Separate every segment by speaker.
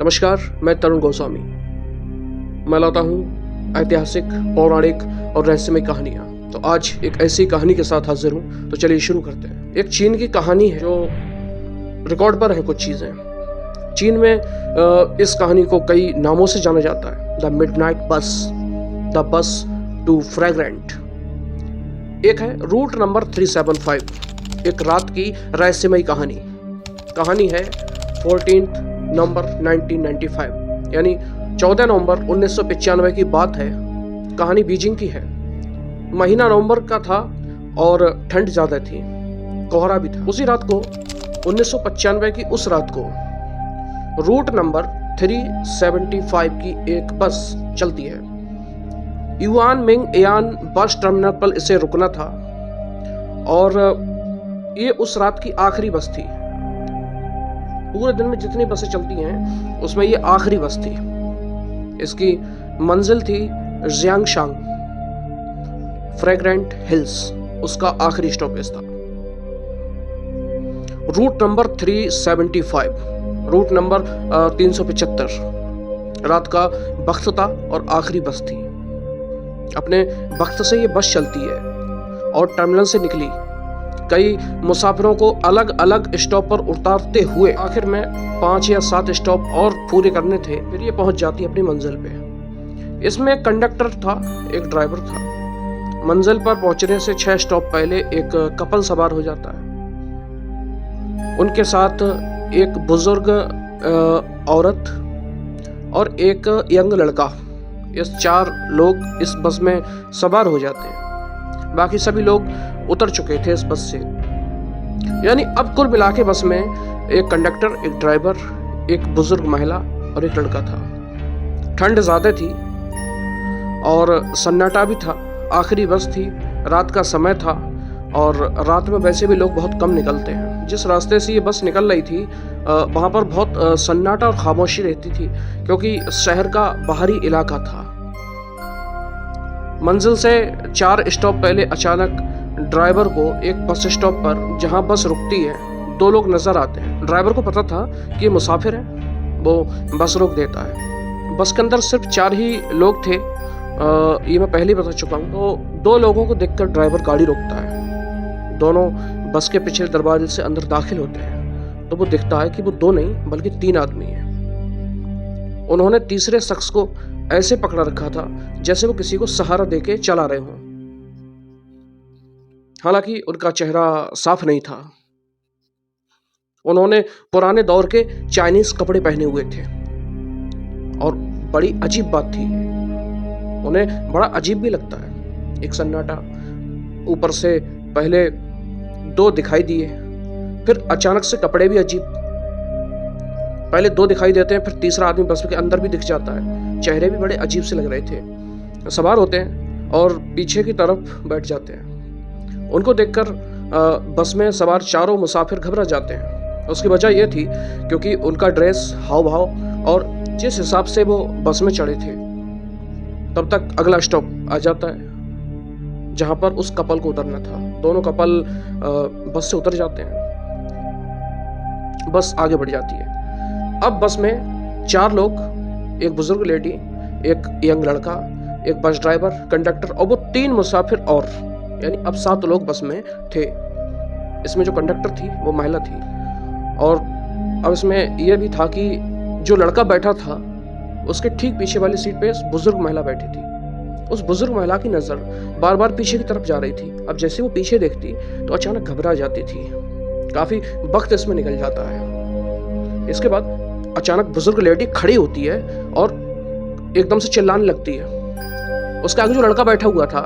Speaker 1: नमस्कार, मैं तरुण गोस्वामी। मैं लाता हूँ ऐतिहासिक, पौराणिक और रहस्यमय कहानियाँ। तो आज एक ऐसी कहानी के साथ हाजिर हूँ, तो चलिए शुरू करते हैं। एक चीन की कहानी है जो रिकॉर्ड पर है कुछ चीज़ें। चीन में इस कहानी को कई नामों से जाना जाता है। द मिडनाइट बस, द बस टू फ्रैग्रेंट। एक है रूट नंबर 375, एक रात की रहस्यमय कहानी है 14 नवंबर 1995, यानी 14 नवंबर 1995 की बात है। कहानी बीजिंग की है। महीना नवंबर का था और ठंड ज़्यादा थी, कोहरा भी था। उसी रात को 1995 की उस रात को रूट नंबर 375 की एक बस चलती है। Yuan Ming Ayaan bus terminal पर इसे रुकना था और ये उस रात की आखिरी बस थी। पूरे दिन में जितनी बसें चलती हैं उसमें ये आखिरी बस थी। इसकी मंजिल थी जियांगशांग, फ्रेग्रेंट हिल्स, उसका आखिरी स्टॉपेज था। रूट नंबर 375, रूट नंबर 375 रात का वक्त था और आखिरी बस थी। अपने वक्त से ये बस चलती है और टर्मिनल से निकली कई मुसाफिरों को अलग अलग स्टॉप पर उतारते हुए आखिर में 5 या 7 स्टॉप और पूरे करने थे, फिर ये पहुंच जाती अपनी मंजिल पे। इसमें एक कंडक्टर था, एक ड्राइवर था। मंजिल पर पहुंचने से 6 स्टॉप पहले एक कपल सवार हो जाता है। उनके साथ एक बुजुर्ग औरत और एक यंग लड़का। ये 4 लोग इस बस में सवार हो जाते हैं। बाकी सभी लोग उतर चुके थे इस बस से। यानी अब कुल मिला के बस में एक कंडक्टर, एक ड्राइवर, एक बुजुर्ग महिला और एक लड़का था। ठंड ज्यादा थी और सन्नाटा भी था। आखिरी बस थी, रात का समय था और रात में वैसे भी लोग बहुत कम निकलते हैं। जिस रास्ते से ये बस निकल रही थी वहाँ पर बहुत सन्नाटा और खामोशी रहती थी, क्योंकि शहर का बाहरी इलाका था। मंजिल से 4 स्टॉप पहले अचानक ड्राइवर को एक बस स्टॉप पर जहां बस रुकती है 2 लोग नजर आते हैं। ड्राइवर को पता था कि ये मुसाफिर है, वो बस रोक देता है। बस के अंदर सिर्फ 4 ही लोग थे, ये मैं पहले ही बता चुका हूँ। तो 2 लोगों को देखकर ड्राइवर गाड़ी रोकता है। दोनों बस के पिछले दरवाजे से अंदर दाखिल होते हैं तो वो दिखता है कि वो 2 नहीं बल्कि 3 आदमी हैं। उन्होंने तीसरे शख्स को ऐसे पकड़ा रखा था जैसे वो किसी को सहारा देके चला रहे हों। हालांकि उनका चेहरा साफ नहीं था। उन्होंने पुराने दौर के चाइनीज कपड़े पहने हुए थे और बड़ी अजीब बात थी, उन्हें बड़ा अजीब भी लगता है। एक सन्नाटा, ऊपर से पहले 2 दिखाई दिए, फिर अचानक से कपड़े भी अजीब। पहले 2 दिखाई देते हैं, फिर तीसरा आदमी बस के अंदर भी दिख जाता है। चेहरे भी बड़े अजीब से लग रहे थे। सवार होते हैं और पीछे की तरफ बैठ जाते हैं। उनको देखकर बस में सवार चारों मुसाफिर घबरा जाते हैं। उसकी वजह यह थी क्योंकि उनका ड्रेस, हाव भाव और जिस हिसाब से वो बस में चढ़े थे। तब तक अगला स्टॉप आ जाता है जहां पर उस कपल को उतरना था। दोनों कपल बस से उतर जाते हैं। बस आगे बढ़ जाती है। अब बस में 4 लोग, एक बुजुर्ग लेडी, एक यंग लड़का, एक बस ड्राइवर, कंडक्टर और वो 3 मुसाफिर और, यानी अब 7 लोग बस में थे। इसमें जो कंडक्टर थी वो महिला थी और अब इसमें यह भी था कि जो लड़का बैठा था उसके ठीक पीछे वाली सीट पे बुजुर्ग महिला बैठी थी। उस बुजुर्ग महिला की नजर बार बार पीछे की तरफ जा रही थी। अब जैसे वो पीछे देखती तो अचानक घबरा जाती थी। काफी वक्त इसमें निकल जाता है। इसके बाद अचानक बुजुर्ग लेडी खड़ी होती है और एकदम से चिल्लाने लगती है। उसके आगे जो लड़का बैठा हुआ था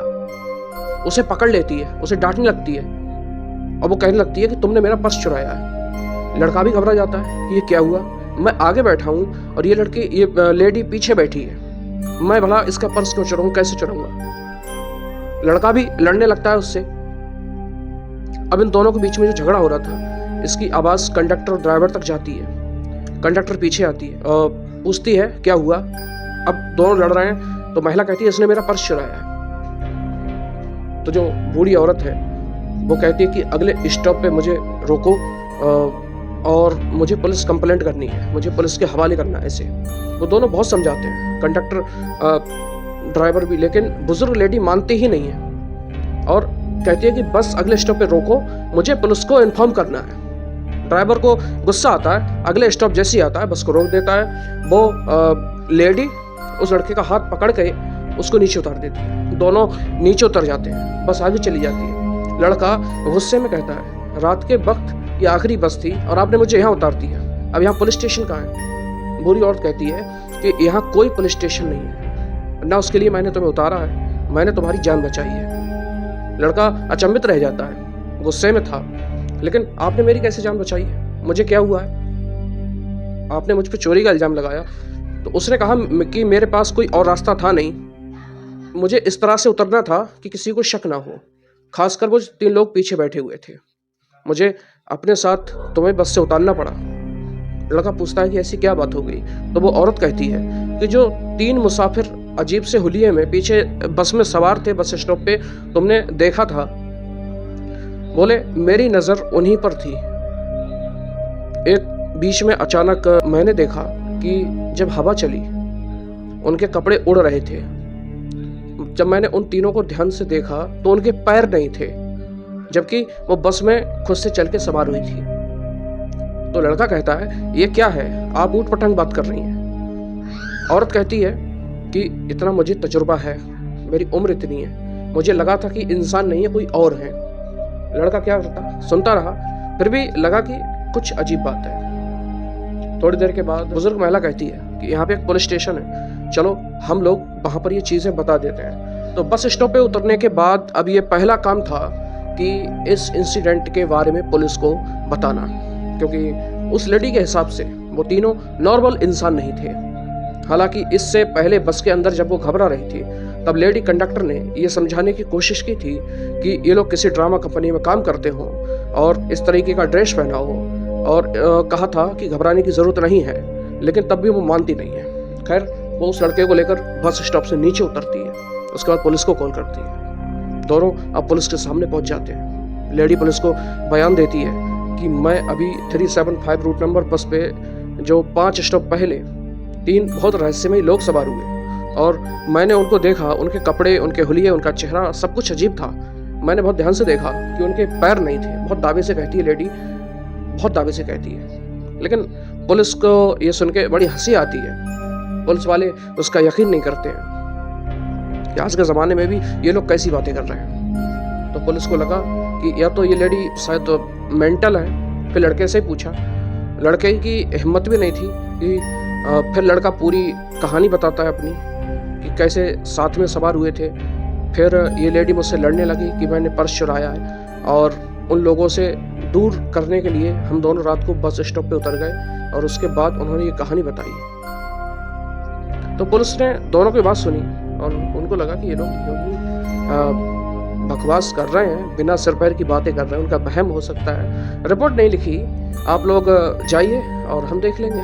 Speaker 1: उसे पकड़ लेती है, उसे डांटने लगती है और वो कहने लगती है कि तुमने मेरा पर्स चुराया है। लड़का भी घबरा जाता है, ये क्या हुआ? मैं आगे बैठा हूँ और ये लेडी पीछे बैठी है, मैं भला इसका पर्स क्यों चुराऊं, कैसे चुराऊंगा? लड़का भी लड़ने लगता है उससे। अब इन दोनों के बीच में जो झगड़ा हो रहा था, इसकी आवाज कंडक्टर और ड्राइवर तक जाती है। कंडक्टर पीछे आती है और पूछती है क्या हुआ। अब दोनों लड़ रहे हैं तो महिला कहती है इसने मेरा पर्स चुराया है। तो जो बूढ़ी औरत है वो कहती है कि अगले स्टॉप पे मुझे रोको और मुझे पुलिस कंप्लेंट करनी है, मुझे पुलिस के हवाले करना है इसे। वो दोनों बहुत समझाते हैं, कंडक्टर ड्राइवर भी, लेकिन बुजुर्ग लेडी मानती ही नहीं है और कहती है कि बस अगले स्टॉप पे रोको, मुझे पुलिस को इन्फॉर्म करना है। ड्राइवर को गुस्सा आता है, अगले स्टॉप जैसे ही आता है बस को रोक देता है। वो लेडी उस लड़के का हाथ पकड़ के उसको नीचे उतार देती है, दोनों नीचे उतर जाते हैं, बस आगे चली जाती है। लड़का गुस्से में कहता है, रात के वक्त ये आखिरी बस थी और आपने मुझे यहाँ उतार दिया, अब यहाँ पुलिस स्टेशन कहाँ है? बुरी औरत कहती है कि यहाँ कोई पुलिस स्टेशन नहीं है, ना उसके लिए मैंने तुम्हें उतारा है, मैंने तुम्हारी जान बचाई है। लड़का अचंभित रह जाता है, गुस्से में था, लेकिन आपने मेरी कैसे जान बचाई है? मुझे क्या हुआ है? आपने मुझ पर चोरी का इल्जाम लगाया। तो उसने कहा कि मेरे पास कोई और रास्ता था नहीं, मुझे इस तरह से उतरना था कि किसी को शक ना हो, खासकर वो 3 लोग पीछे बैठे हुए थे, मुझे अपने साथ तुम्हें बस से उतारना पड़ा। लड़का पूछता है कि ऐसी क्या बात हो गई? तो वो औरत कहती है कि जो 3 मुसाफिर अजीब से हुलिये में पीछे बस में सवार थे, बस स्टॉप पे तुमने देखा था, बोले मेरी नज़र उन्हीं पर थी। एक बीच में अचानक मैंने देखा कि जब हवा चली उनके कपड़े उड़ रहे थे। जब मैंने उन तीनों को ध्यान से देखा तो उनके पैर नहीं थे, जबकि वो बस में खुद से चल के सवार हुई थी। तो लड़का कहता है ये क्या है, आप ऊट पटांग बात कर रही हैं। औरत कहती है कि इतना मुझे तजुर्बा है, मेरी उम्र इतनी है, मुझे लगा था कि इंसान नहीं है कोई और है। लड़का क्या करता, सुनता रहा, फिर भी लगा कि कुछ अजीब बात है। थोड़ी देर के बाद बुजुर्ग महिला कहती है कि यहाँ पे एक पुलिस स्टेशन है, चलो हम लोग वहाँ पर ये चीज़ें बता देते हैं। तो बस स्टॉप पे उतरने के बाद अब ये पहला काम था कि इस इंसिडेंट के बारे में पुलिस को बताना, क्योंकि उस लेडी के हिसाब से वो तीनों नॉर्मल इंसान नहीं थे। हालांकि इससे पहले बस के अंदर जब वो घबरा रही थी तब लेडी कंडक्टर ने ये समझाने की कोशिश की थी कि ये लोग किसी ड्रामा कंपनी में काम करते हों और इस तरीके का ड्रेस पहना हो, और कहा था कि घबराने की ज़रूरत नहीं है, लेकिन तब भी वो मानती नहीं है। खैर वो उस लड़के को लेकर बस स्टॉप से नीचे उतरती है, उसके बाद पुलिस को कॉल करती है। दोनों अब पुलिस के सामने पहुंच जाते हैं। लेडी पुलिस को बयान देती है कि मैं अभी 375 रूट नंबर बस पे जो 5 स्टॉप पहले 3 बहुत रहस्यमयी लोग सवार हुए और मैंने उनको देखा, उनके कपड़े, उनके हुलिये, उनका चेहरा सब कुछ अजीब था। मैंने बहुत ध्यान से देखा कि उनके पैर नहीं थे। बहुत दावे से कहती है लेडी, बहुत दावे से कहती है, लेकिन पुलिस को ये सुन के बड़ी हंसी आती है। पुलिस वाले उसका यकीन नहीं करते हैं कि आज के ज़माने में भी ये लोग कैसी बातें कर रहे हैं। तो पुलिस को लगा कि या तो ये लेडी शायद तो मेंटल है। फिर लड़के से पूछा, लड़के की हिम्मत भी नहीं थी कि फिर लड़का पूरी कहानी बताता है अपनी कि कैसे साथ में सवार हुए थे। फिर ये लेडी मुझसे लड़ने लगी कि मैंने पर्स चुराया है, और उन लोगों से दूर करने के लिए हम दोनों रात को बस स्टॉप पे उतर गए और उसके बाद उन्होंने ये कहानी बताई। तो पुलिस ने दोनों की बात सुनी और उनको लगा कि ये लोग बकवास कर रहे हैं, बिना सिर पैर की बातें कर रहे हैं, उनका वहम हो सकता है। रिपोर्ट नहीं लिखी, आप लोग जाइए और हम देख लेंगे।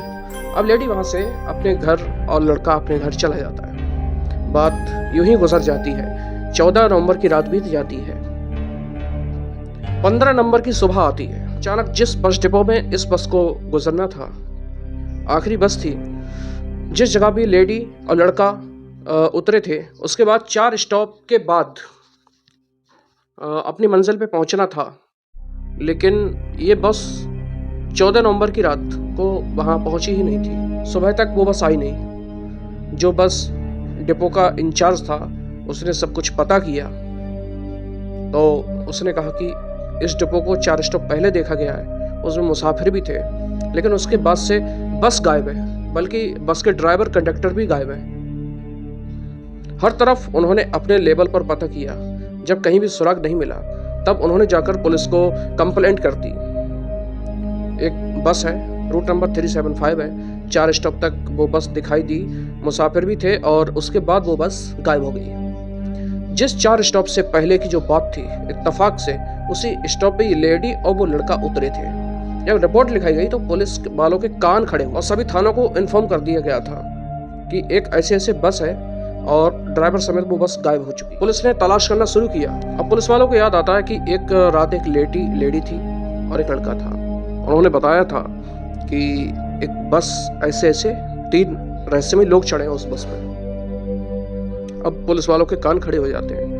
Speaker 1: अब लेडी वहाँ से अपने घर और लड़का अपने घर चला जाता है। बात यूं ही गुजर जाती है। 14 नवंबर की रात बीत जाती है। 15 नंबर की सुबह आती है। अचानक जिस बस डिपो में इस बस को गुजरना था, आखिरी बस थी, जिस जगह भी लेडी और लड़का उतरे थे, उसके बाद 4 स्टॉप के बाद अपनी मंजिल पे पहुंचना था, लेकिन ये बस 14 नवंबर की रात को वहां पहुंची ही नहीं थी। सुबह तक वो बस आई नहीं। जो बस डिपो का इंचार्ज था उसने सब कुछ पता किया, तो उसने कहा कि इस डिपो को 4 स्टॉप पहले देखा गया है, उसमें मुसाफिर भी थे, लेकिन उसके बाद से बस गायब है, बल्कि बस के ड्राइवर कंडक्टर भी गायब है। हर तरफ उन्होंने अपने लेवल पर पता किया। जब कहीं भी सुराग नहीं मिला तब उन्होंने जाकर पुलिस को कंप्लेंट कर दी। एक बस है, रूट नंबर 375 है, 4 स्टॉप तक वो बस दिखाई दी, मुसाफिर भी थे, और उसके बाद वो बस गायब हो गई। जिस 4 स्टॉप से पहले की जो बात थी, इत्तेफाक से उसी स्टॉप पे ये लेडी और वो लड़का उतरे थे। जब रिपोर्ट लिखाई गई तो पुलिस वालों के कान खड़े और सभी थानों को इन्फॉर्म कर दिया गया था कि एक ऐसे बस है और ड्राइवर समेत वो बस गायब हो चुकी। पुलिस ने तलाश करना शुरू किया। अब पुलिस वालों को याद आता है कि एक रात एक लेडी थी और एक लड़का था। उन्होंने बताया था कि एक बस ऐसे ऐसे 3 रहस्यमयी लोग चढ़े हैं उस बस में। अब पुलिस वालों के कान खड़े हो जाते हैं।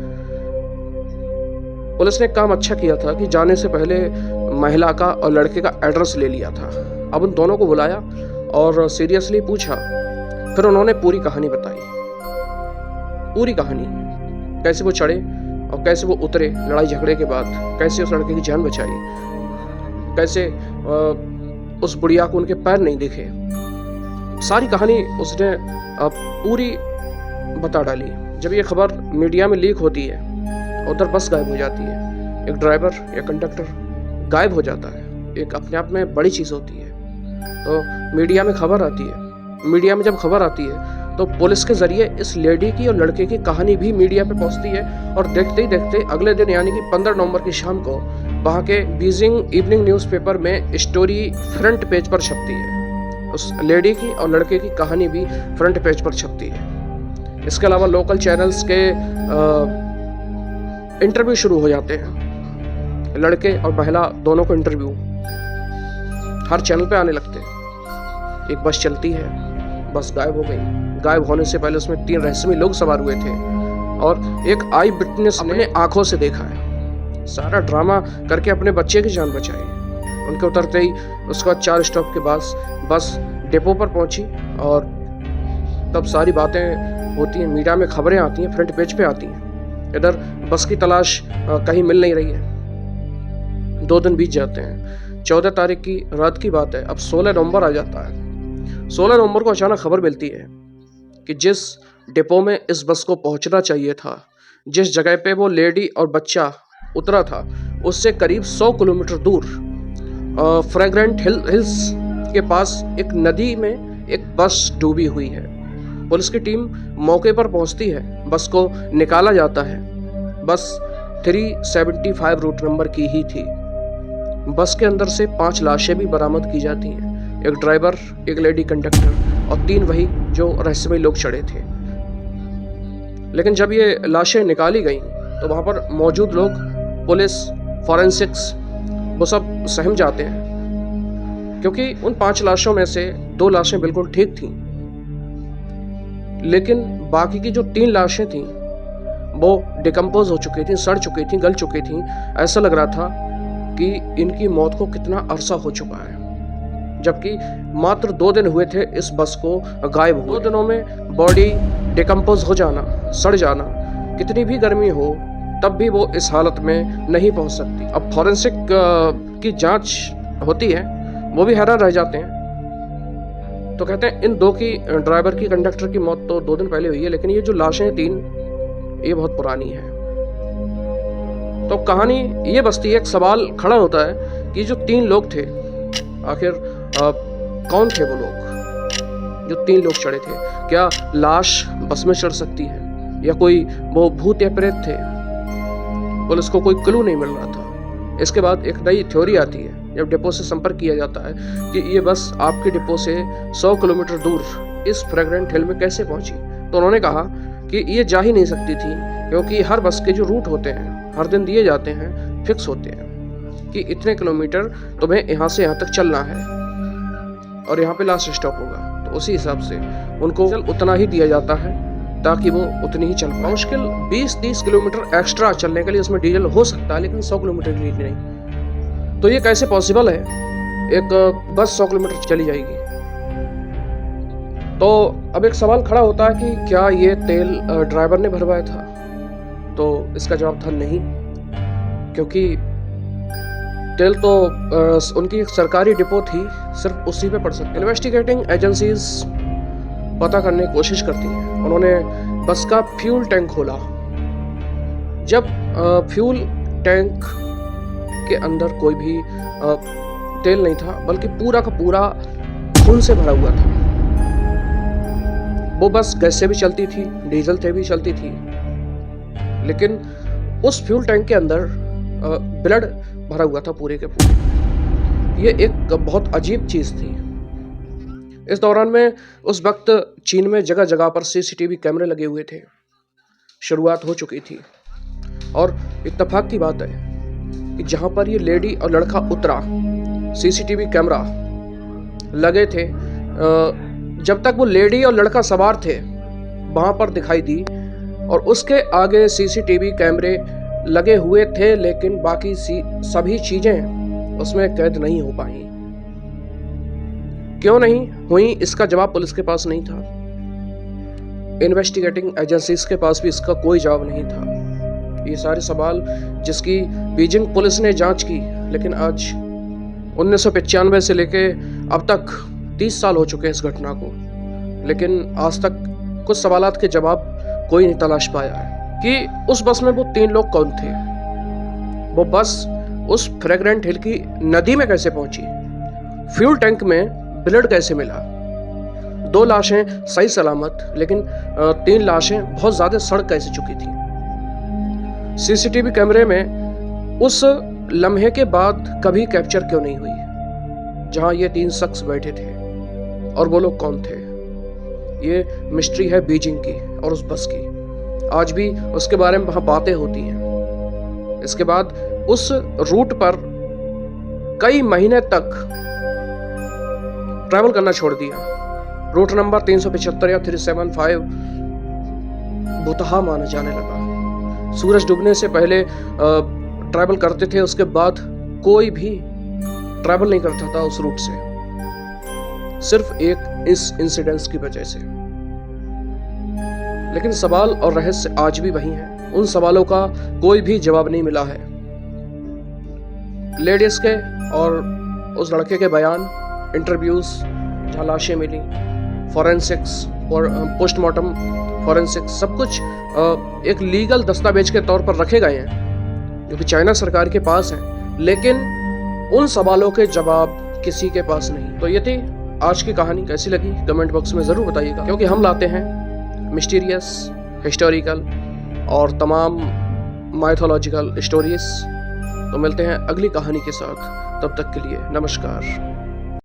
Speaker 1: पुलिस ने एक काम अच्छा किया था कि जाने से पहले महिला का और लड़के का एड्रेस ले लिया था। अब उन दोनों को बुलाया और सीरियसली पूछा। फिर उन्होंने पूरी कहानी बताई, पूरी कहानी, कैसे वो चढ़े और कैसे वो उतरे लड़ाई झगड़े के बाद, कैसे उस लड़के की जान बचाई, कैसे उस बुढ़िया को उनके पैर नहीं दिखे। सारी कहानी उसने पूरी बता डाली। जब ये खबर मीडिया में लीक होती है, उधर बस गायब हो जाती है, एक ड्राइवर या कंडक्टर गायब हो जाता है, एक अपने आप में बड़ी चीज़ होती है। तो मीडिया में खबर आती है, मीडिया में जब खबर आती है तो पुलिस के जरिए इस लेडी की और लड़के की कहानी भी मीडिया पे पहुंचती है और देखते ही देखते अगले दिन यानी कि 15 नवंबर की शाम को वहाँ के बीजिंग इवनिंग न्यूज़पेपर में स्टोरी फ्रंट पेज पर छपती है। उस लेडी की और लड़के की कहानी भी फ्रंट पेज पर छपती है। इसके अलावा लोकल चैनल्स के इंटरव्यू शुरू हो जाते हैं, लड़के और महिला दोनों को इंटरव्यू हर चैनल पे आने लगते हैं। एक बस चलती है, बस गायब हो गई। गायब होने से पहले उसमें 3 रहस्यमयी लोग सवार हुए थे और एक आई विटनेस ने आंखों से देखा है। सारा ड्रामा करके अपने बच्चे की जान बचाई। उनके उतरते ही उसके बाद 4 स्टॉप के बाद बस डिपो पर पहुंची और तब सारी बातें होती हैं, मीडिया में खबरें आती हैं, फ्रंट पेज पे आती हैं। इधर बस की तलाश कहीं मिल नहीं रही है। 2 दिन बीत जाते हैं। 14 तारीख की रात की बात है। अब 16 नवंबर आ जाता है। 16 नवंबर को अचानक खबर मिलती है कि जिस डिपो में इस बस को पहुंचना चाहिए था, जिस जगह पे वो लेडी और बच्चा उतरा था, उससे करीब 100 किलोमीटर दूर फ्रेग्रेंट हिल्स के पास एक नदी में एक बस डूबी हुई है। पुलिस की टीम मौके पर पहुंचती है, बस को निकाला जाता है। बस 375 रूट नंबर की ही थी। बस के अंदर से 5 लाशें भी बरामद की जाती हैं, एक ड्राइवर, एक लेडी कंडक्टर और 3 वही जो रहस्यमयी लोग चढ़े थे। लेकिन जब ये लाशें निकाली गईं तो वहाँ पर मौजूद लोग, पुलिस, फॉरेंसिक्स, वो सब सहम जाते हैं, क्योंकि उन 5 लाशों में से 2 लाशें बिल्कुल ठीक थीं, लेकिन बाकी की जो 3 लाशें थीं वो डिकम्पोज हो चुकी थी, सड़ चुकी थी, गल चुकी थी। ऐसा लग रहा था कि इनकी मौत को कितना अरसा हो चुका है, जबकि मात्र 2 दिन हुए थे इस बस को गायब हुए। 2 दिनों में बॉडी डिकम्पोज हो जाना, सड़ जाना, कितनी भी गर्मी हो तब भी वो इस हालत में नहीं पहुंच सकती। अब फॉरेंसिक की जांच होती है, वो भी हैरान रह जाते हैं। तो कहते हैं इन 2 की, ड्राइवर की, कंडक्टर की मौत तो 2 दिन पहले हुई है, लेकिन ये जो लाशें 3, ये बहुत पुरानी है। तो कहानी ये बसती है, एक सवाल खड़ा होता है कि जो 3 लोग थे, आखिर कौन थे वो लोग जो 3 लोग चढ़े थे? क्या लाश बस में चढ़ सकती है या कोई वो भूत या प्रेत थे? पुलिस को कोई क्लू नहीं मिल रहा था। इसके बाद एक नई थ्योरी आती है जब डिपो से संपर्क किया जाता है कि ये बस आपके डिपो से 100 किलोमीटर दूर इस फ्रेग्रेंट हिल में कैसे पहुंची। तो उन्होंने कहा कि ये जा ही नहीं सकती थी, क्योंकि हर बस के जो रूट होते हैं, हर दिन दिए जाते हैं, फिक्स होते हैं कि इतने किलोमीटर तुम्हें यहाँ से यहाँ तक चलना है और यहाँ पे लास्ट स्टॉप होगा। तो उसी हिसाब से उनको उतना ही दिया जाता है ताकि वो उतनी ही चल पाए। मुश्किल 20-30 किलोमीटर एक्स्ट्रा चलने के लिए उसमें डीजल हो सकता है, लेकिन 100 किलोमीटर के लिए नहीं। तो ये कैसे पॉसिबल है, एक बस 100 किलोमीटर चली जाएगी? तो अब एक सवाल खड़ा होता है कि क्या ये तेल ड्राइवर ने भरवाया था? तो इसका जवाब था नहीं, क्योंकि तेल तो उनकी एक सरकारी डिपो थी, सिर्फ उसी पे पड़ सकते। इन्वेस्टिगेटिंग एजेंसीज पता करने की कोशिश करती हैं। उन्होंने बस का फ्यूल टैंक खोला। जब फ्यूल टैंक के अंदर कोई भी तेल नहीं था, बल्कि पूरा का पूरा खून से भरा हुआ था। वो बस गैस से भी चलती थी, डीजल से भी चलती थी, लेकिन उस फ्यूल टैंक के अंदर ब्लड भरा हुआ था पूरे के पूरे। ये एक बहुत अजीब चीज़ थी। इस दौरान में उस वक्त चीन में जगह जगह पर सीसीटीवी कैमरे लगे हुए थे, शुरुआत हो चुकी थी। और इत्तेफाक की बात है कि जहाँ पर ये लेडी और लड़का उतरा, सीसीटीवी कैमरा लगे थे, जब तक वो लेडी और लड़का सवार थे वहाँ पर दिखाई दी, और उसके आगे सीसीटीवी कैमरे लगे हुए थे, लेकिन बाकी सभी चीज़ें उसमें कैद नहीं हो पाई। क्यों नहीं हुई, इसका जवाब पुलिस के पास नहीं था, इन्वेस्टिगेटिंग एजेंसीज के पास भी इसका कोई जवाब नहीं था। ये सारे सवाल जिसकी बीजिंग पुलिस ने जांच की, लेकिन आज 1995 से लेके अब तक 30 साल हो चुके हैं इस घटना को, लेकिन आज तक कुछ सवालात के जवाब कोई नहीं तलाश पाया है कि उस बस में वो 3 लोग कौन थे, वो बस उस फ्रेग्रेंट हिल की नदी में कैसे पहुंची, फ्यूल टैंक में ब्लड कैसे मिला, 2 लाशें सही सलामत, लेकिन 3 लाशें बहुत ज्यादा सड़ कैसे चुकी थी। सीसीटीवी कैमरे में उस लम्हे के बाद कभी कैप्चर क्यों नहीं हुई जहां ये 3 शख्स बैठे थे, और वो लोग कौन थे। ये मिस्ट्री है बीजिंग की और उस बस की। आज भी उसके बारे में वहां बातें होती हैं। इसके बाद उस रूट पर कई महीने तक ट्रैवल करना छोड़ दिया। रूट नंबर 375 या 375 भुतहा माना जाने लगा। सूरज डूबने से पहले ट्रैवल करते थे, उसके बाद कोई भी ट्रैवल नहीं करता था उस रूट से, सिर्फ एक इस इंसिडेंस की वजह से। लेकिन सवाल और रहस्य आज भी वही है, उन सवालों का कोई भी जवाब नहीं मिला है। लेडीज के और उस लड़के के बयान, इंटरव्यूज, जहाँ लाशें मिली, फॉरेंसिक्स और पोस्टमार्टम फॉरेंसिक्स, सब कुछ एक लीगल दस्तावेज के तौर पर रखे गए हैं जो कि चाइना सरकार के पास है, लेकिन उन सवालों के जवाब किसी के पास नहीं। तो ये थी आज की कहानी। कैसी लगी कमेंट बॉक्स में ज़रूर बताइएगा, क्योंकि हम लाते हैं मिस्टीरियस, हिस्टोरिकल और तमाम माइथोलॉजिकल स्टोरीज। तो मिलते हैं अगली कहानी के साथ, तब तक के लिए नमस्कार।